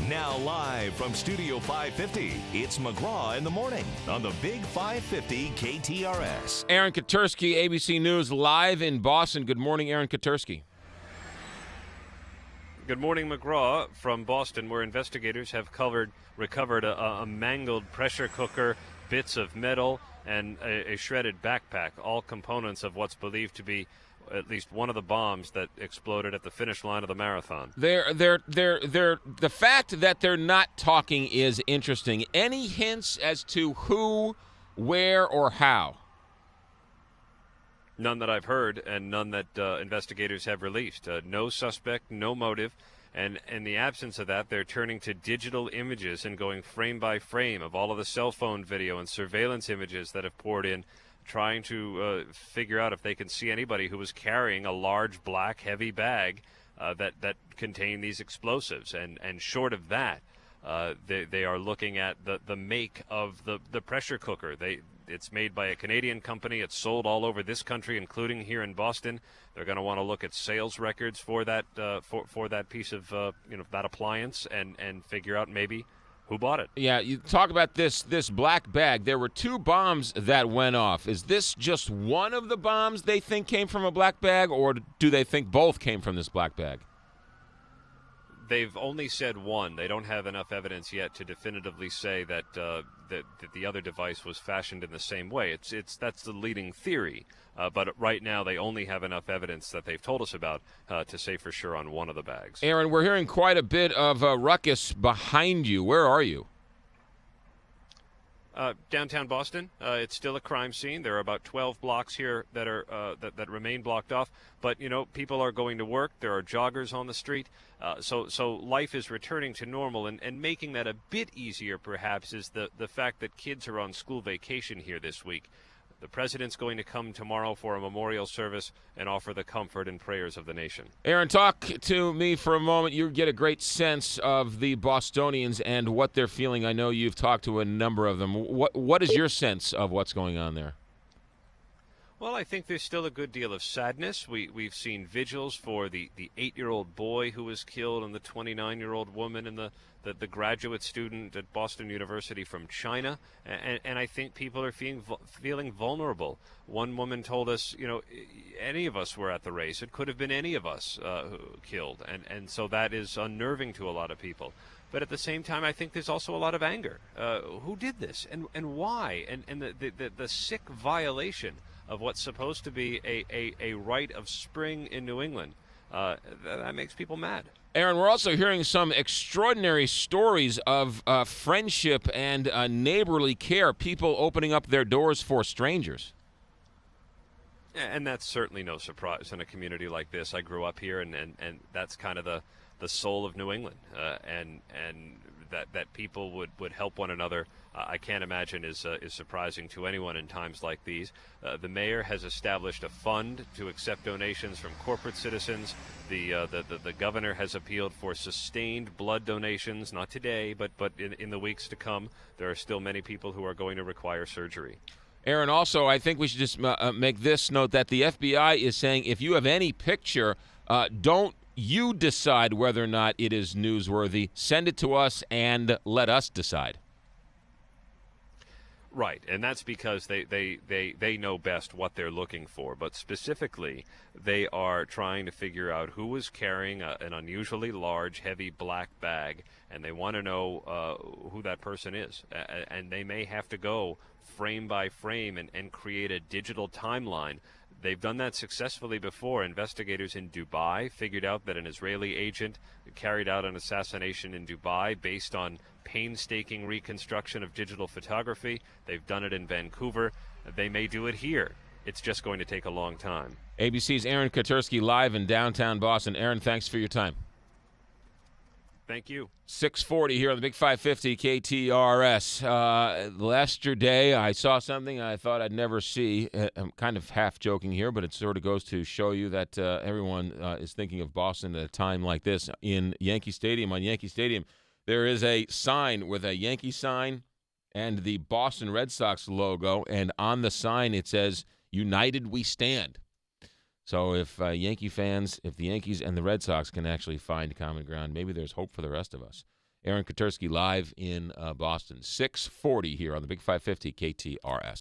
Now live from Studio 550, it's McGraw in the Morning on the Big 550 KTRS. Aaron Katersky, ABC News, live in Boston. Good morning, Aaron Katersky. Good morning, McGraw, from Boston, where investigators have recovered a mangled pressure cooker, bits of metal, and a shredded backpack, all components of what's believed to be at least one of the bombs that exploded at the finish line of the marathon. The fact that they're not talking is interesting. Any hints as to who, where, or how? None that I've heard, and none that investigators have released. No suspect, no motive, and in the absence of that, they're turning to digital images and going frame by frame of all of the cell phone video and surveillance images that have poured in, trying to figure out if they can see anybody who was carrying a large, black, heavy bag that contained these explosives. And short of that, they are looking at the make of the pressure cooker. It's made by a Canadian company. It's sold all over this country, including here in Boston. They're going to want to look at sales records for that for that piece of that appliance and figure out maybe who bought it. Yeah, you talk about this black bag. There were two bombs that went off. Is this just one of the bombs they think came from a black bag, or do they think both came from this black bag? They've only said one. They don't have enough evidence yet to definitively say that the other device was fashioned in the same way. That's the leading theory. But right now they only have enough evidence that they've told us about to say for sure on one of the bags. Aaron, we're hearing quite a bit of ruckus behind you. Where are you? Downtown Boston. It's still a crime scene. There are about 12 blocks here that are that remain blocked off. But people are going to work. There are joggers on the street. So life is returning to normal, and making that a bit easier perhaps is the fact that kids are on school vacation here this week. The president's going to come tomorrow for a memorial service and offer the comfort and prayers of the nation. Aaron, talk to me for a moment. You get a great sense of the Bostonians and what they're feeling. I know you've talked to a number of them. What is your sense of what's going on there? Well, I think there's still a good deal of sadness. We've seen vigils for the 8-year-old boy who was killed and the 29-year-old woman and the graduate student at Boston University from China. And I think people are feeling vulnerable. One woman told us, any of us were at the race. It could have been any of us killed. And so that is unnerving to a lot of people. But at the same time, I think there's also a lot of anger. Who did this and why? And the sick violation of what's supposed to be a rite of spring in New England. That makes people mad. Aaron, we're also hearing some extraordinary stories of friendship and neighborly care, people opening up their doors for strangers. And that's certainly no surprise in a community like this. I grew up here, and that's kind of the soul of New England, and that people would help one another. I can't imagine is surprising to anyone in times like these. The mayor has established a fund to accept donations from corporate citizens. The governor has appealed for sustained blood donations, not today, but in the weeks to come. There are still many people who are going to require surgery. Aaron, also, I think we should just make this note that the FBI is saying if you have any picture, don't you decide whether or not it is newsworthy. Send it to us and let us decide. Right, and that's because they know best what they're looking for. But specifically, they are trying to figure out who was carrying an unusually large, heavy black bag, and they want to know who that person is. And they may have to go frame by frame and create a digital timeline. They've done that successfully before. Investigators in Dubai figured out that an Israeli agent carried out an assassination in Dubai based on painstaking reconstruction of digital photography. They've done it in Vancouver. They may do it here. It's just going to take a long time. ABC's Aaron Katersky live in downtown Boston. Aaron, thanks for your time. Thank you. 640 here on the Big 550 KTRS. Yesterday, I saw something I thought I'd never see. I'm kind of half joking here, but it sort of goes to show you that everyone is thinking of Boston at a time like this. In Yankee Stadium, on Yankee Stadium, there is a sign with a Yankee sign and the Boston Red Sox logo, and on the sign it says, "United we stand." So if Yankee fans, if the Yankees and the Red Sox can actually find common ground, maybe there's hope for the rest of us. Aaron Katersky live in Boston. 6:40 here on the Big 550 KTRS.